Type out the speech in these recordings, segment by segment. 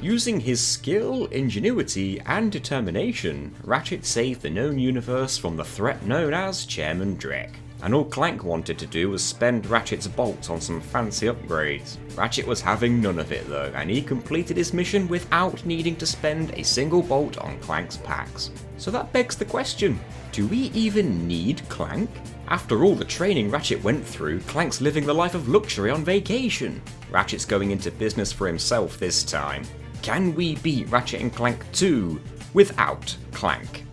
Using his skill, ingenuity, and determination, Ratchet saved the known universe from the threat known as Chairman Drek. And all Clank wanted to do was spend Ratchet's bolts on some fancy upgrades. Ratchet was having none of it though, and he completed his mission without needing to spend a single bolt on Clank's packs. So that begs the question, do we even need Clank? After all the training Ratchet went through, Clank's living the life of luxury on vacation. Ratchet's going into business for himself this time. Can we beat Ratchet and Clank 2 without Clank?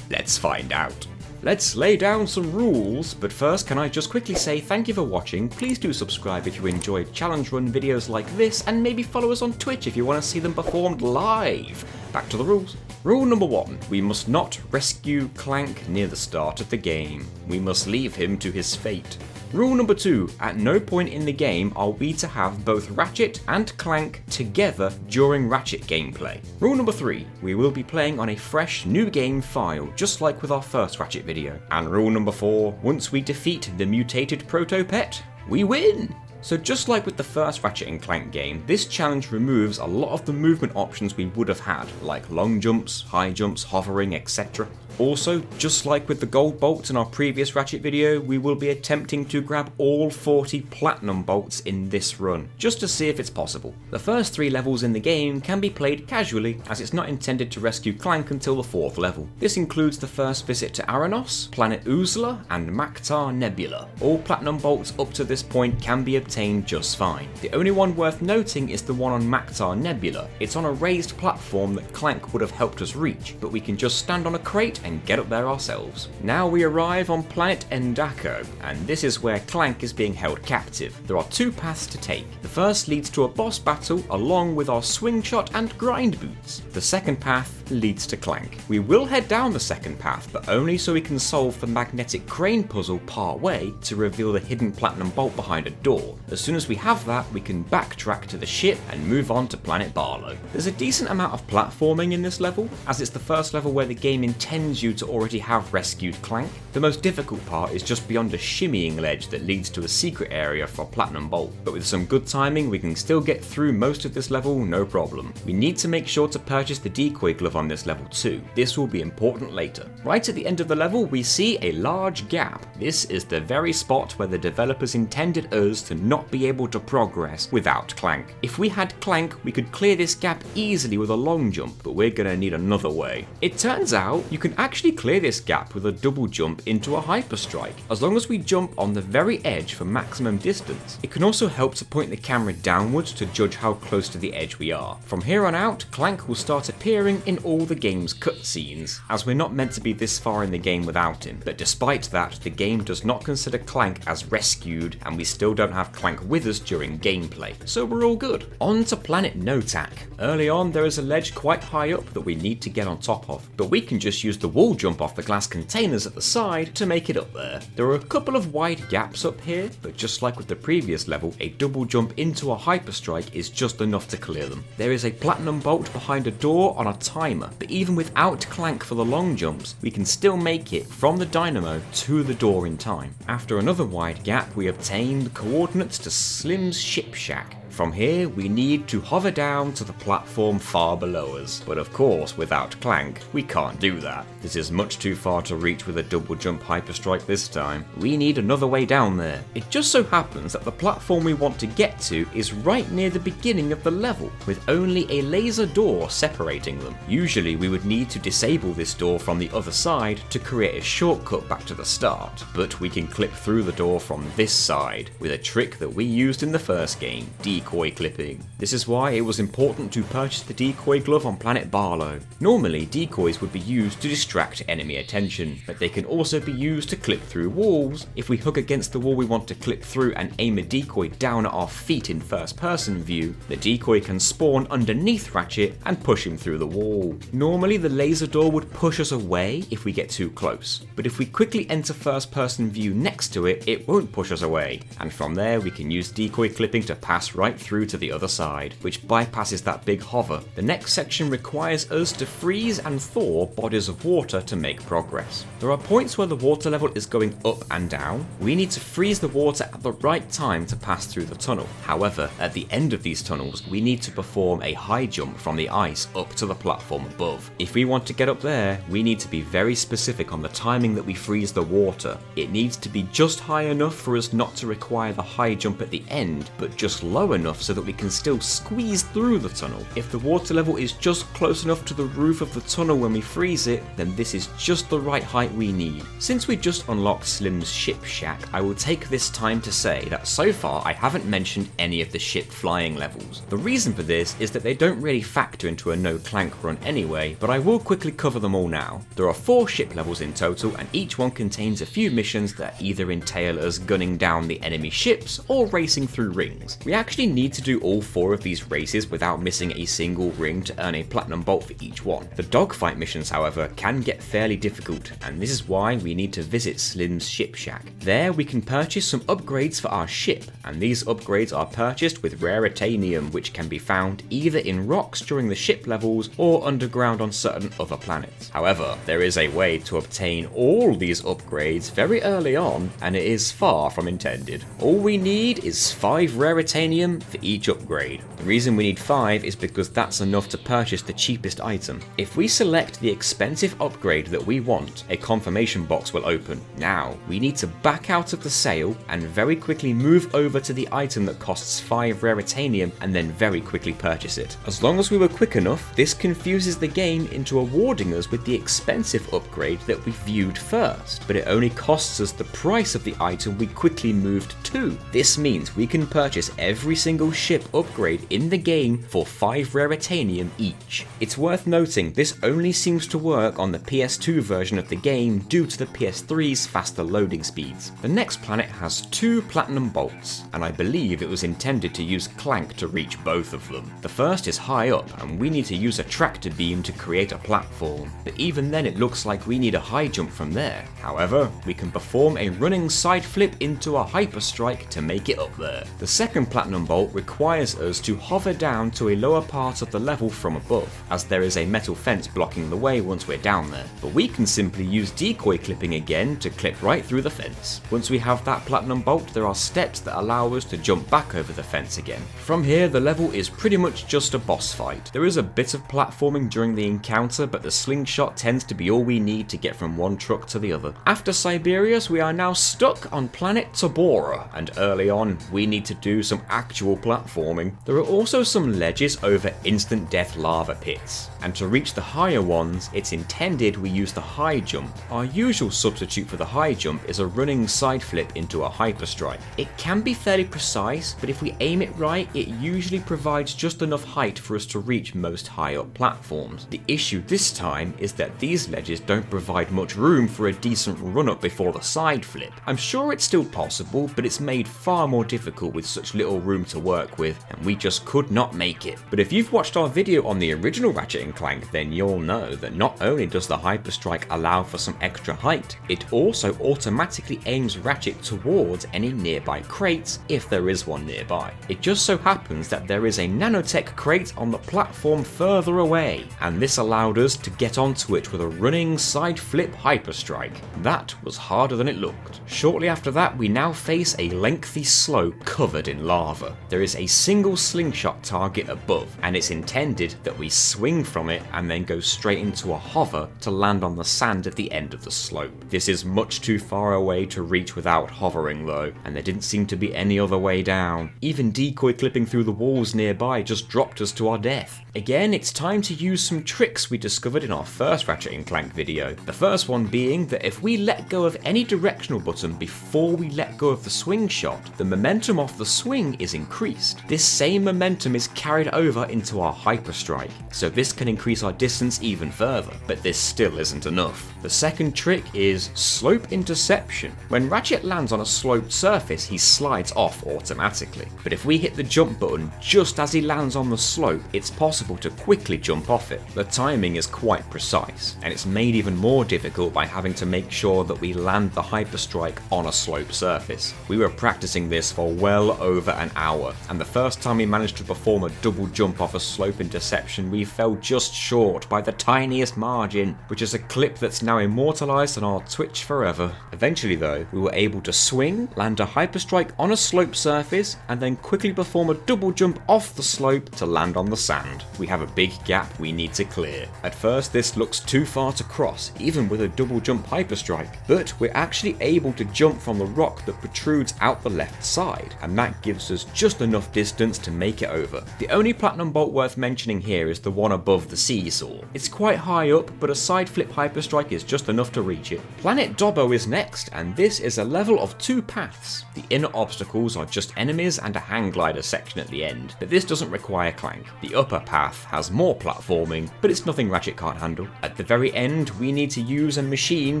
Let's find out. Let's lay down some rules, but first can I just quickly say thank you for watching. Please do subscribe if you enjoyed challenge run videos like this, and maybe follow us on Twitch if you want to see them performed live. Back to the rules. Rule number 1, we must not rescue Clank near the start of the game. We must leave him to his fate. Rule number 2, at no point in the game are we to have both Ratchet and Clank together during Ratchet gameplay. Rule number 3, we will be playing on a fresh new game file, just like with our first Ratchet video. And rule number 4, once we defeat the mutated proto-pet, we win! So just like with the first Ratchet and Clank game, this challenge removes a lot of the movement options we would have had, like long jumps, high jumps, hovering, etc. Also, just like with the gold bolts in our previous Ratchet video, we will be attempting to grab all 40 platinum bolts in this run, just to see if it's possible. The first 3 levels in the game can be played casually, as it's not intended to rescue Clank until the 4th level. This includes the first visit to Aranos, Planet Uzla, and Maktar Nebula. All platinum bolts up to this point can be obtained just fine. The only one worth noting is the one on Maktar Nebula. It's on a raised platform that Clank would have helped us reach, but we can just stand on a crate and get up there ourselves. Now we arrive on planet Endako, and this is where Clank is being held captive. There are 2 paths to take. The first leads to a boss battle along with our swing shot and grind boots. The second path leads to Clank. We will head down the second path, but only so we can solve the magnetic crane puzzle part way to reveal the hidden platinum bolt behind a door. As soon as we have that, we can backtrack to the ship and move on to planet Barlow. There's a decent amount of platforming in this level, as it's the first level where the game intends you to already have rescued Clank. The most difficult part is just beyond a shimmying ledge that leads to a secret area for Platinum Bolt, but with some good timing we can still get through most of this level no problem. We need to make sure to purchase the decoy glove on this level too. This will be important later. Right at the end of the level we see a large gap. This is the very spot where the developers intended us to not be able to progress without Clank. If we had Clank we could clear this gap easily with a long jump, but we're gonna need another way. It turns out you can actually clear this gap with a double jump into a hyper strike, as long as we jump on the very edge for maximum distance. It can also help to point the camera downwards to judge how close to the edge we are. From here on out, Clank will start appearing in all the game's cutscenes, as we're not meant to be this far in the game without him, but despite that, the game does not consider Clank as rescued, and we still don't have Clank with us during gameplay, so we're all good. On to planet Notak. Early on there is a ledge quite high up that we need to get on top of, but we can just use the wall jump off the glass containers at the side to make it up there. There are a couple of wide gaps up here, but just like with the previous level, a double jump into a hyperstrike is just enough to clear them. There is a platinum bolt behind a door on a timer, but even without Clank for the long jumps, we can still make it from the dynamo to the door in time. After another wide gap, we obtain the coordinates to Slim's ship shack. From here, we need to hover down to the platform far below us, but of course, without Clank, we can't do that. This is much too far to reach with a double jump hyperstrike this time. We need another way down there. It just so happens that the platform we want to get to is right near the beginning of the level, with only a laser door separating them. Usually we would need to disable this door from the other side to create a shortcut back to the start, but we can clip through the door from this side, with a trick that we used in the first game, decoy clipping. This is why it was important to purchase the decoy glove on planet Barlow. Normally decoys would be used to distract enemy attention, but they can also be used to clip through walls. If we hug against the wall we want to clip through and aim a decoy down at our feet in first person view, the decoy can spawn underneath Ratchet and push him through the wall. Normally the laser door would push us away if we get too close, but if we quickly enter first person view next to it, it won't push us away, and from there we can use decoy clipping to pass right right through to the other side, which bypasses that big hover. The next section requires us to freeze and thaw bodies of water to make progress. There are points where the water level is going up and down. We need to freeze the water at the right time to pass through the tunnel. However, at the end of these tunnels, we need to perform a high jump from the ice up to the platform above. If we want to get up there, we need to be very specific on the timing that we freeze the water. It needs to be just high enough for us not to require the high jump at the end, but just low enough so that we can still squeeze through the tunnel. If the water level is just close enough to the roof of the tunnel when we freeze it, then this is just the right height we need. Since we just unlocked Slim's ship shack, I will take this time to say that so far I haven't mentioned any of the ship flying levels. The reason for this is that they don't really factor into a no Clank run anyway, but I will quickly cover them all now. There are 4 ship levels in total, and each one contains a few missions that either entail us gunning down the enemy ships or racing through rings. We actually need to do all 4 of these races without missing a single ring to earn a platinum bolt for each one. The dogfight missions, however, can get fairly difficult, and this is why we need to visit Slim's ship shack. There we can purchase some upgrades for our ship, and these upgrades are purchased with raritanium, which can be found either in rocks during the ship levels or underground on certain other planets. However, there is a way to obtain all these upgrades very early on, and it is far from intended. All we need is 5 raritanium for each upgrade. The reason we need 5 is because that's enough to purchase the cheapest item. If we select the expensive upgrade that we want, a confirmation box will open. Now, we need to back out of the sale and very quickly move over to the item that costs 5 raritanium and then very quickly purchase it. As long as we were quick enough, this confuses the game into awarding us with the expensive upgrade that we viewed first, but it only costs us the price of the item we quickly moved to. This means we can purchase every single ship upgrade in the game for 5 raritanium each. It's worth noting this only seems to work on the PS2 version of the game due to the PS3's faster loading speeds. The next planet has 2 platinum bolts, and I believe it was intended to use Clank to reach both of them. The first is high up, and we need to use a tractor beam to create a platform, but even then it looks like we need a high jump from there. However, we can perform a running side flip into a hyper strike to make it up there. The second platinum bolt requires us to hover down to a lower part of the level from above, as there is a metal fence blocking the way once we're down there, but we can simply use decoy clipping again to clip right through the fence. Once we have that platinum bolt, there are steps that allow us to jump back over the fence again. From here, the level is pretty much just a boss fight. There is a bit of platforming during the encounter, but the slingshot tends to be all we need to get from one truck to the other. After Siberius, we are now stuck on planet Tabora, and early on, we need to do some actual platforming. There are also some ledges over instant death lava pits, and to reach the higher ones, it's intended we use the high jump. Our usual substitute for the high jump is a running side flip into a hyper strike. It can be fairly precise, but if we aim it right, it usually provides just enough height for us to reach most high up platforms. The issue this time is that these ledges don't provide much room for a decent run up before the side flip. I'm sure it's still possible, but it's made far more difficult with such little room to work with, and we just could not make it. But if you've watched our video on the original Ratchet and Clank, then you'll know that not only does the hyper strike allow for some extra height, it also automatically aims Ratchet towards any nearby crates if there is one nearby. It just so happens that there is a nanotech crate on the platform further away, and this allowed us to get onto it with a running side flip hyper strike. That was harder than it looked. Shortly after that, we now face a lengthy slope covered in lava. There is a single slingshot target above, and it's intended that we swing from it and then go straight into a hover to land on the sand at the end of the slope. This is much too far away to reach without hovering though, and there didn't seem to be any other way down. Even decoy clipping through the walls nearby just dropped us to our death. Again, it's time to use some tricks we discovered in our first Ratchet and Clank video. The first one being that if we let go of any directional button before we let go of the swing shot, the momentum of the swing is increased. This same momentum is carried over into our hyper strike, so this can increase our distance even further, but this still isn't enough. The second trick is slope interception. When Ratchet lands on a sloped surface, he slides off automatically, but if we hit the jump button just as he lands on the slope, it's possible impossible to quickly jump off it. The timing is quite precise, and it's made even more difficult by having to make sure that we land the hyperstrike on a slope surface. We were practicing this for well over an hour, and the first time we managed to perform a double jump off a slope in Deception, we fell just short by the tiniest margin, which is a clip that's now immortalized on our Twitch forever. Eventually though, we were able to swing, land a hyperstrike on a slope surface, and then quickly perform a double jump off the slope to land on the sand. We have a big gap we need to clear. At first this looks too far to cross, even with a double jump hyperstrike, but we're actually able to jump from the rock that protrudes out the left side, and that gives us just enough distance to make it over. The only platinum bolt worth mentioning here is the one above the seesaw. It's quite high up, but a side flip hyperstrike is just enough to reach it. Planet Dobbo is next, and this is a level of 2 paths. The inner obstacles are just enemies and a hang glider section at the end, but this doesn't require Clank. The upper path has more platforming, but it's nothing Ratchet can't handle. At the very end, we need to use a machine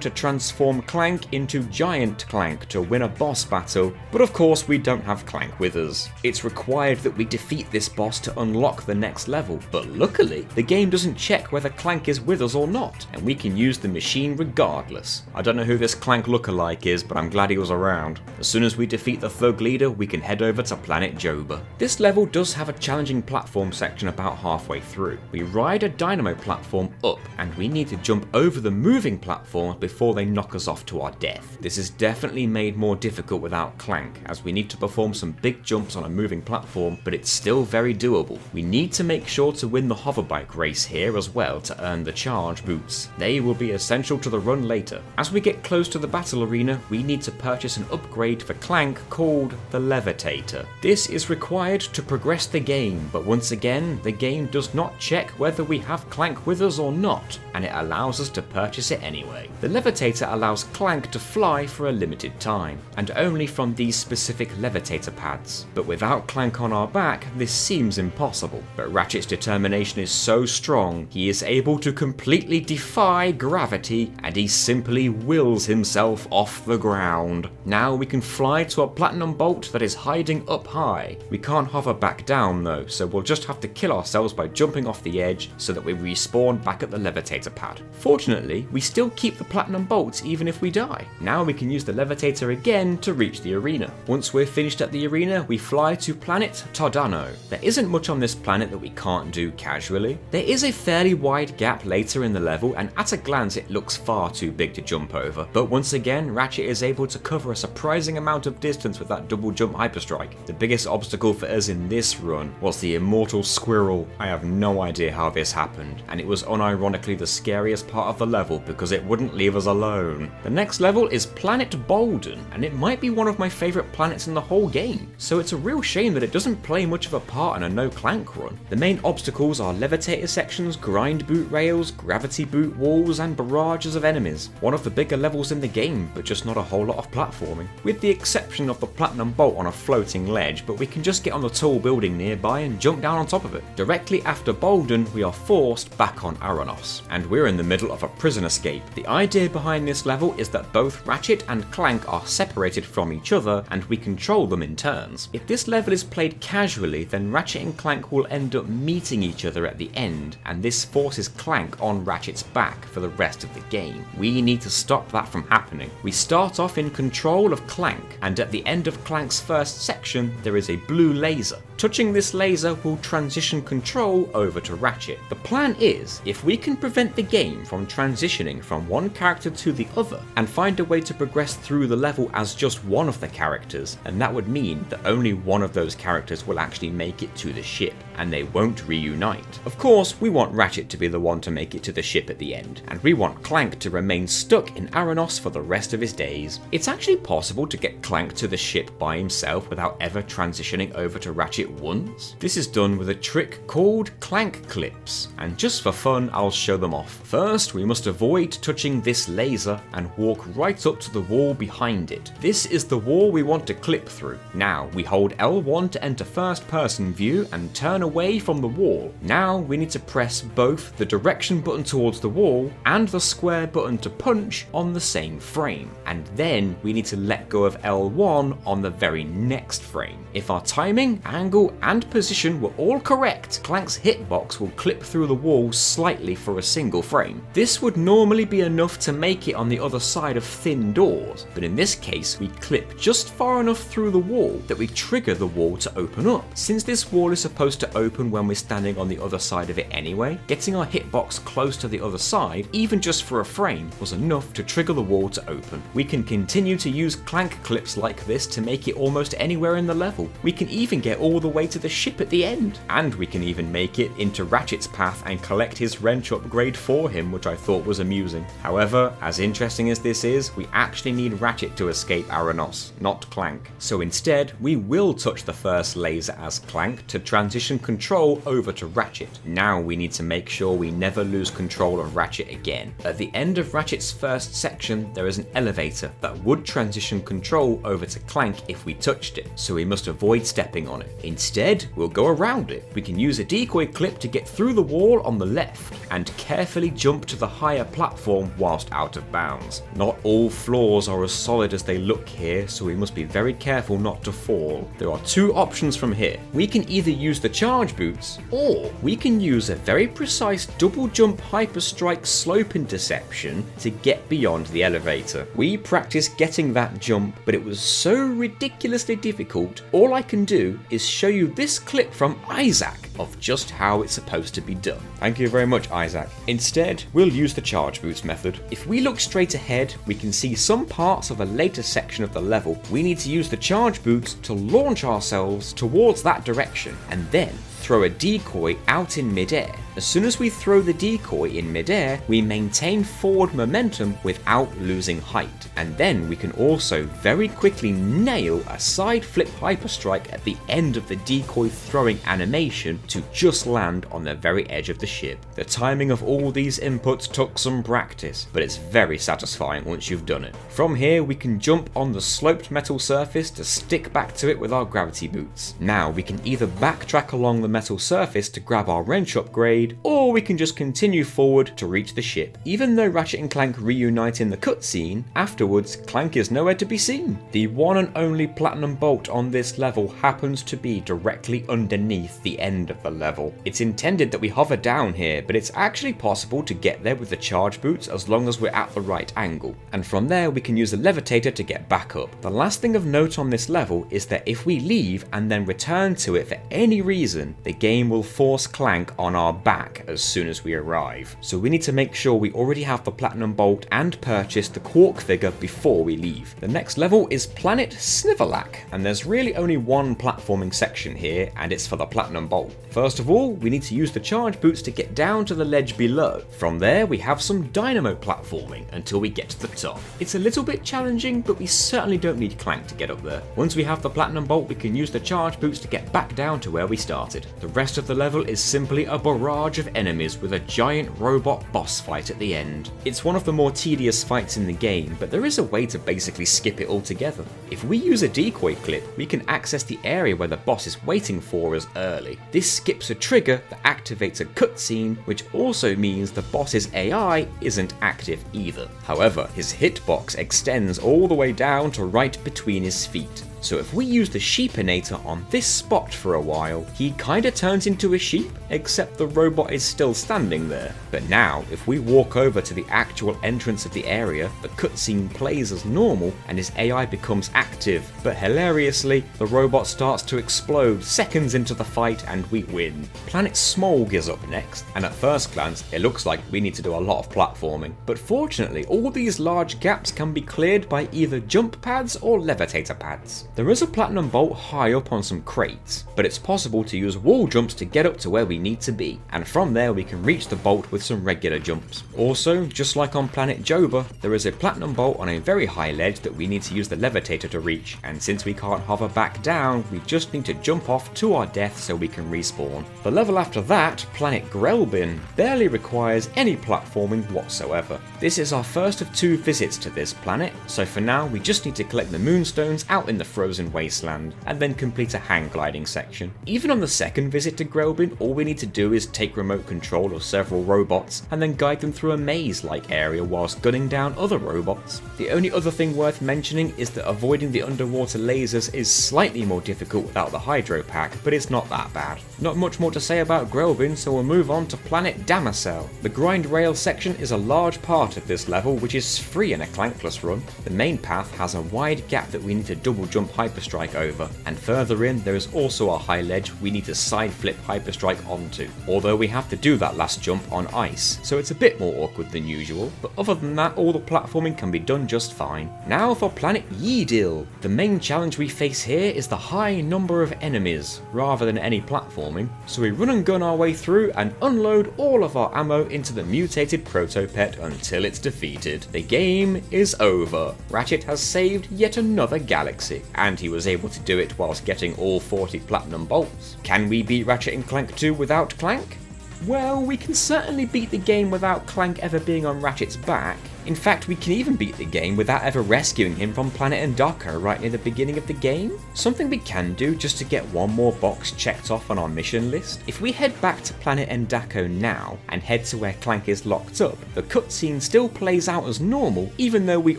to transform Clank into Giant Clank to win a boss battle, but of course we don't have Clank with us. It's required that we defeat this boss to unlock the next level, but luckily, the game doesn't check whether Clank is with us or not, and we can use the machine regardless. I don't know who this Clank lookalike is, but I'm glad he was around. As soon as we defeat the thug leader, we can head over to Planet Joba. This level does have a challenging platform section about halfway through. We ride a dynamo platform up, and we need to jump over the moving platforms before they knock us off to our death. This is definitely made more difficult without Clank, as we need to perform some big jumps on a moving platform, but it's still very doable. We need to make sure to win the hoverbike race here as well to earn the charge boots. They will be essential to the run later. As we get close to the battle arena, we need to purchase an upgrade for Clank called the Levitator. This is required to progress the game, but once again, the game does not check whether we have Clank with us or not, and it allows us to purchase it anyway. The Levitator allows Clank to fly for a limited time, and only from these specific levitator pads. But without Clank on our back, this seems impossible. But Ratchet's determination is so strong, he is able to completely defy gravity, and he simply wills himself off the ground. Now we can fly to a platinum bolt that is hiding up high. We can't hover back down though, so we'll just have to kill ourselves by jumping off the edge so that we respawn back at the levitator pad. Fortunately, we still keep the platinum bolts even if we die. Now we can use the levitator again to reach the arena. Once we're finished at the arena, we fly to planet Tardano. There isn't much on this planet that we can't do casually. There is a fairly wide gap later in the level, and at a glance it looks far too big to jump over, but once again Ratchet is able to cover a surprising amount of distance with that double jump hyperstrike. The biggest obstacle for us in this run was the immortal squirrel. I have no idea how this happened, and it was unironically the scariest part of the level because it wouldn't leave us alone. The next level is Planet Bolden, and it might be one of my favourite planets in the whole game, so it's a real shame that it doesn't play much of a part in a no Clank run. The main obstacles are levitator sections, grind boot rails, gravity boot walls, and barrages of enemies. One of the bigger levels in the game, but just not a whole lot of platforming. With the exception of the platinum bolt on a floating ledge, but we can just get on the tall building nearby and jump down on top of it. Directly after Bolden, we are forced back on Aranos, and we're in the middle of a prison escape. The idea behind this level is that both Ratchet and Clank are separated from each other, and we control them in turns. If this level is played casually, then Ratchet and Clank will end up meeting each other at the end, and this forces Clank on Ratchet's back for the rest of the game. We need to stop that from happening. We start off in control of Clank, and at the end of Clank's first section, there is a blue laser. Touching this laser will transition control over to Ratchet. The plan is, if we can prevent the game from transitioning from one character to the other, and find a way to progress through the level as just one of the characters, and that would mean that only one of those characters will actually make it to the ship, and they won't reunite. Of course, we want Ratchet to be the one to make it to the ship at the end, and we want Clank to remain stuck in Aranos for the rest of his days. It's actually possible to get Clank to the ship by himself without ever transitioning over to Ratchet once. This is done with a trick called Clank Clips, and just for fun I'll show them off. First, we must avoid touching this laser and walk right up to the wall behind it. This is the wall we want to clip through. Now, we hold L1 to enter first person view and turn away from the wall. Now we need to press both the direction button towards the wall and the square button to punch on the same frame, and then we need to let go of L1 on the very next frame. If our timing, angle and position were all correct, Clank Clank's hitbox will clip through the wall slightly for a single frame. This would normally be enough to make it on the other side of thin doors, but in this case we clip just far enough through the wall that we trigger the wall to open up. Since this wall is supposed to open when we're standing on the other side of it anyway, getting our hitbox close to the other side, even just for a frame, was enough to trigger the wall to open. We can continue to use Clank clips like this to make it almost anywhere in the level. We can even get all the way to the ship at the end, and we can even make it into Ratchet's path and collect his wrench upgrade for him, which I thought was amusing. However, as interesting as this is, we actually need Ratchet to escape Aranos, not Clank. So instead, we will touch the first laser as Clank to transition control over to Ratchet. Now we need to make sure we never lose control of Ratchet again. At the end of Ratchet's first section, there is an elevator that would transition control over to Clank if we touched it, so we must avoid stepping on it. Instead, we'll go around it. We can use a decoy clip to get through the wall on the left, and carefully jump to the higher platform whilst out of bounds. Not all floors are as solid as they look here, so we must be very careful not to fall. There are two options from here. We can either use the charge boots, or we can use a very precise double jump hyper strike slope interception to get beyond the elevator. We practiced getting that jump, but it was so ridiculously difficult. All I can do is show you this clip from Isak of just how it's supposed to be done. Thank you very much, Isak. Instead, we'll use the charge boots method. If we look straight ahead, we can see some parts of a later section of the level. We need to use the charge boots to launch ourselves towards that direction, and then throw a decoy out in midair. As soon as we throw the decoy in midair, we maintain forward momentum without losing height, and then we can also very quickly nail a side flip hyperstrike at the end of the decoy throwing animation to just land on the very edge of the ship. The timing of all these inputs took some practice, but it's very satisfying once you've done it. From here we can jump on the sloped metal surface to stick back to it with our gravity boots. Now we can either backtrack along the metal surface to grab our wrench upgrade, or we can just continue forward to reach the ship. Even though Ratchet and Clank reunite in the cutscene, afterwards Clank is nowhere to be seen. The one and only platinum bolt on this level happens to be directly underneath the end of the level. It's intended that we hover down here, but it's actually possible to get there with the charge boots as long as we're at the right angle, and from there we can use the levitator to get back up. The last thing of note on this level is that if we leave and then return to it for any reason, the game will force Clank on our back as soon as we arrive. So we need to make sure we already have the platinum bolt and purchase the Quark figure before we leave. The next level is Planet Snivelak, and there's really only one platforming section here, and it's for the platinum bolt. First of all, we need to use the charge boots to get down to the ledge below. From there we have some dynamo platforming until we get to the top. It's a little bit challenging, but we certainly don't need Clank to get up there. Once we have the platinum bolt, we can use the charge boots to get back down to where we started. The rest of the level is simply a barrage of enemies with a giant robot boss fight at the end. It's one of the more tedious fights in the game, but there is a way to basically skip it altogether. If we use a decoy clip, we can access the area where the boss is waiting for us early. This skips a trigger that activates a cutscene, which also means the boss's AI isn't active either. However, his hitbox extends all the way down to right between his feet. So if we use the sheepinator on this spot for a while, he kinda turns into a sheep, except the robot is still standing there. But now, if we walk over to the actual entrance of the area, the cutscene plays as normal and his AI becomes active. But hilariously, the robot starts to explode seconds into the fight and we win. Planet Smolg is up next, and at first glance, it looks like we need to do a lot of platforming. But fortunately, all these large gaps can be cleared by either jump pads or levitator pads. There is a platinum bolt high up on some crates, but it's possible to use wall jumps to get up to where we need to be, and from there we can reach the bolt with some regular jumps. Also, just like on planet Joba, there is a platinum bolt on a very high ledge that we need to use the levitator to reach, and since we can't hover back down, we just need to jump off to our death so we can respawn. The level after that, planet Grelbin, barely requires any platforming whatsoever. This is our first of 2 visits to this planet, so for now we just need to collect the moonstones out in the front frozen wasteland, and then complete a hang gliding section. Even on the second visit to Grelbin, all we need to do is take remote control of several robots, and then guide them through a maze-like area whilst gunning down other robots. The only other thing worth mentioning is that avoiding the underwater lasers is slightly more difficult without the Hydro Pack, but it's not that bad. Not much more to say about Grelbin, so we'll move on to Planet Damacel. The grind rail section is a large part of this level, which is free in a Clankless run. The main path has a wide gap that we need to double jump Hyperstrike over, and further in there is also a high ledge we need to side flip Hyperstrike onto, although we have to do that last jump on ice, so it's a bit more awkward than usual, but other than that all the platforming can be done just fine. Now for Planet Yeedil. The main challenge we face here is the high number of enemies, rather than any platforming, so we run and gun our way through and unload all of our ammo into the mutated Protopet until it's defeated. The game is over. Ratchet has saved yet another galaxy, and he was able to do it whilst getting all 40 platinum bolts. Can we beat Ratchet and Clank 2 without Clank? Well, we can certainly beat the game without Clank ever being on Ratchet's back. In fact, we can even beat the game without ever rescuing him from Planet Endako right near the beginning of the game. Something we can do just to get one more box checked off on our mission list. If we head back to Planet Endako now and head to where Clank is locked up, the cutscene still plays out as normal even though we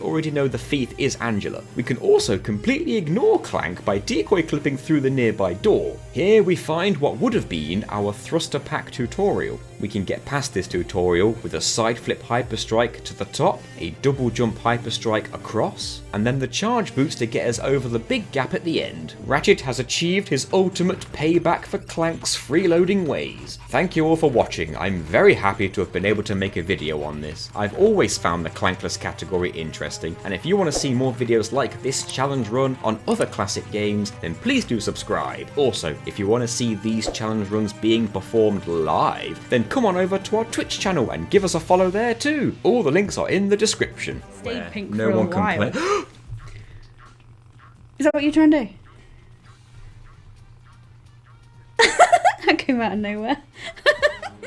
already know the thief is Angela. We can also completely ignore Clank by decoy clipping through the nearby door. Here we find what would have been our thruster pack tutorial. We can get past this tutorial with a side flip Hyperstrike to the top, a double jump Hyperstrike across, and then the charge boots to get us over the big gap at the end. Ratchet has achieved his ultimate payback for Clank's freeloading ways. Thank you all for watching. I'm very happy to have been able to make a video on this. I've always found the Clankless category interesting, and if you want to see more videos like this challenge run on other classic games, then please do subscribe. Also, if you want to see these challenge runs being performed live, then come on over to our Twitch channel and give us a follow there too. All the links are in the description. Stayed pink no for a one while. can play. Is that what you're trying to do? That came out of nowhere.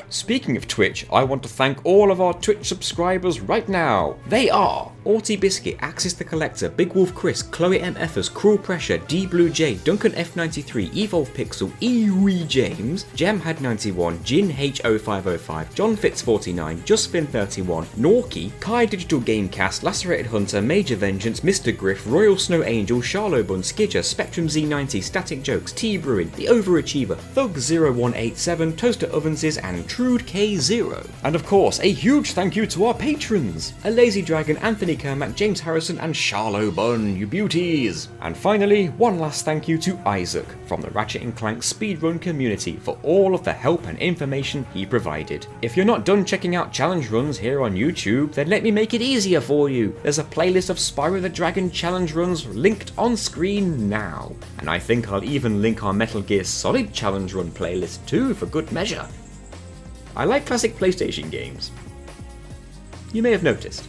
Speaking of Twitch, I want to thank all of our Twitch subscribers right now. They are Orty Biscuit, Axis the Collector, Big Wolf Chris, Chloe MFers, Cruel Pressure, D Blue J, Duncan F93, Evolve Pixel, Ewe James, Gemhad91, Jin H0505, John Fitz49, Justfin31, Norky, Kai Digital Gamecast, Lacerated Hunter, Major Vengeance, Mr. Griff, Royal Snow Angel, Charlobun, Skidger, Spectrum Z90, Static Jokes, T Bruin, The Overachiever, Thug0187, Toaster Ovenses, and Trude K0. And of course, a huge thank you to our patrons, A Lazy Dragon, Anthony Kermack, James Harrison, and Charlobun, you beauties. And finally, one last thank you to Isak from the Ratchet and Clank speedrun community for all of the help and information he provided. If you're not done checking out challenge runs here on YouTube, then let me make it easier for you. There's a playlist of Spyro the Dragon challenge runs linked on screen now. And I think I'll even link our Metal Gear Solid challenge run playlist too for good measure. I like classic PlayStation games. You may have noticed.